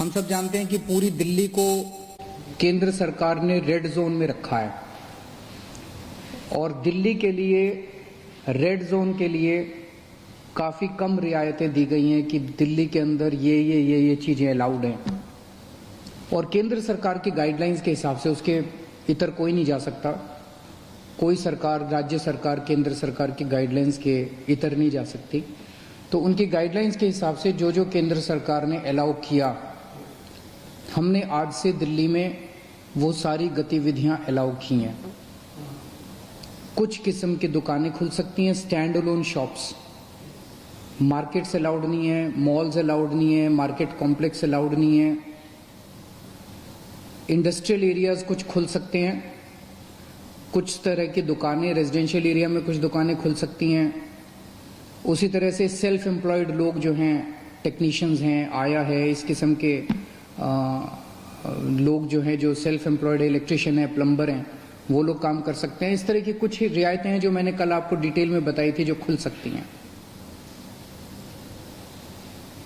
हम सब जानते हैं कि पूरी दिल्ली को केंद्र सरकार ने रेड जोन में रखा है और दिल्ली के लिए रेड जोन के लिए काफ़ी कम रियायतें दी गई हैं कि दिल्ली के अंदर ये चीज़ें अलाउड हैं और केंद्र सरकार की गाइडलाइंस के हिसाब से उसके इतर कोई नहीं जा सकता। कोई सरकार, राज्य सरकार, केंद्र सरकार की गाइडलाइंस के इतर नहीं जा सकती। तो उनकी गाइडलाइंस के हिसाब से जो केंद्र सरकार ने अलाउ किया, हमने आज से दिल्ली में वो सारी गतिविधियां अलाउ की हैं। कुछ किस्म की दुकानें खुल सकती हैं, stand alone shops, markets allowed नहीं है, मॉल्स अलाउड नहीं है, मार्केट कॉम्प्लेक्स अलाउड नहीं है, इंडस्ट्रियल एरियाज कुछ खुल सकते हैं, कुछ तरह की दुकानें रेजिडेंशियल एरिया में कुछ दुकानें खुल सकती हैं। उसी तरह से सेल्फ एम्प्लॉयड लोग जो हैं, टेक्नीशियंस हैं, आया है, इस किस्म के लोग जो हैं, जो सेल्फ एम्प्लॉयड इलेक्ट्रिशियन है, प्लम्बर हैं, वो लोग काम कर सकते हैं। इस तरह की कुछ रियायतें हैं जो मैंने कल आपको डिटेल में बताई थी, जो खुल सकती हैं।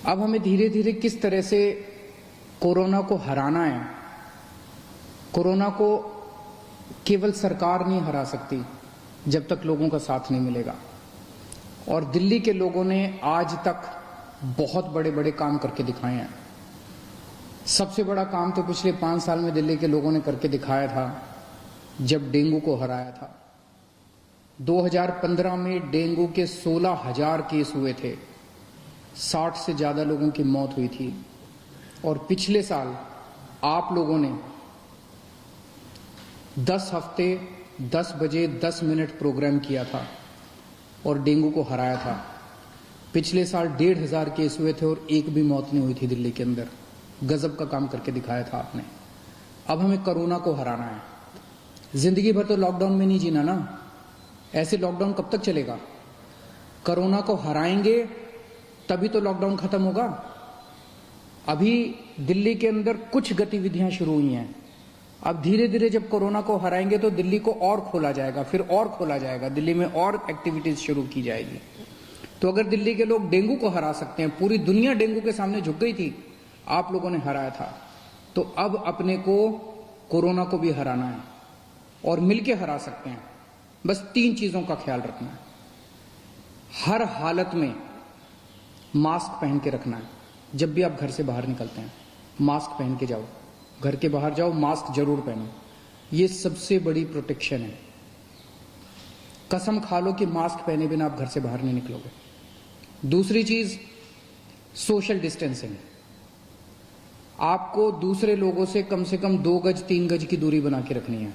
अब हमें धीरे धीरे किस तरह से कोरोना को हराना है। कोरोना को केवल सरकार नहीं हरा सकती जब तक लोगों का साथ नहीं मिलेगा, और दिल्ली के लोगों ने आज तक बहुत बड़े बड़े काम करके दिखाए हैं। सबसे बड़ा काम तो पिछले 5 साल में दिल्ली के लोगों ने करके दिखाया था जब डेंगू को हराया था। 2015 में डेंगू के 16,000 केस हुए थे, 60 से ज्यादा लोगों की मौत हुई थी। और पिछले साल आप लोगों ने 10 हफ्ते 10 बजे 10 मिनट प्रोग्राम किया था और डेंगू को हराया था। पिछले साल 1,500 केस हुए थे और एक भी मौत नहीं हुई थी दिल्ली के अंदर। गजब का काम करके दिखाया था आपने। अब हमें कोरोना को हराना है। जिंदगी भर तो लॉकडाउन में नहीं जीना ना, ऐसे लॉकडाउन कब तक चलेगा। कोरोना को हराएंगे तभी तो लॉकडाउन खत्म होगा। अभी दिल्ली के अंदर कुछ गतिविधियां शुरू हुई हैं। अब धीरे धीरे जब कोरोना को हराएंगे तो दिल्ली को और खोला जाएगा, फिर और खोला जाएगा, दिल्ली में और एक्टिविटीज शुरू की जाएगी। तो अगर दिल्ली के लोग डेंगू को हरा सकते हैं, पूरी दुनिया डेंगू के सामने झुक गई थी, आप लोगों ने हराया था, तो अब अपने को कोरोना को भी हराना है और मिलके हरा सकते हैं। बस 3 चीजों का ख्याल रखना है। हर हालत में मास्क पहन के रखना है। जब भी आप घर से बाहर निकलते हैं मास्क पहन के जाओ, घर के बाहर जाओ मास्क जरूर पहनो। ये सबसे बड़ी प्रोटेक्शन है। कसम खा लो कि मास्क पहने बिना आप घर से बाहर नहीं निकलोगे। दूसरी चीज, सोशल डिस्टेंसिंग। आपको दूसरे लोगों से कम 2 गज 3 गज की दूरी बना के रखनी है।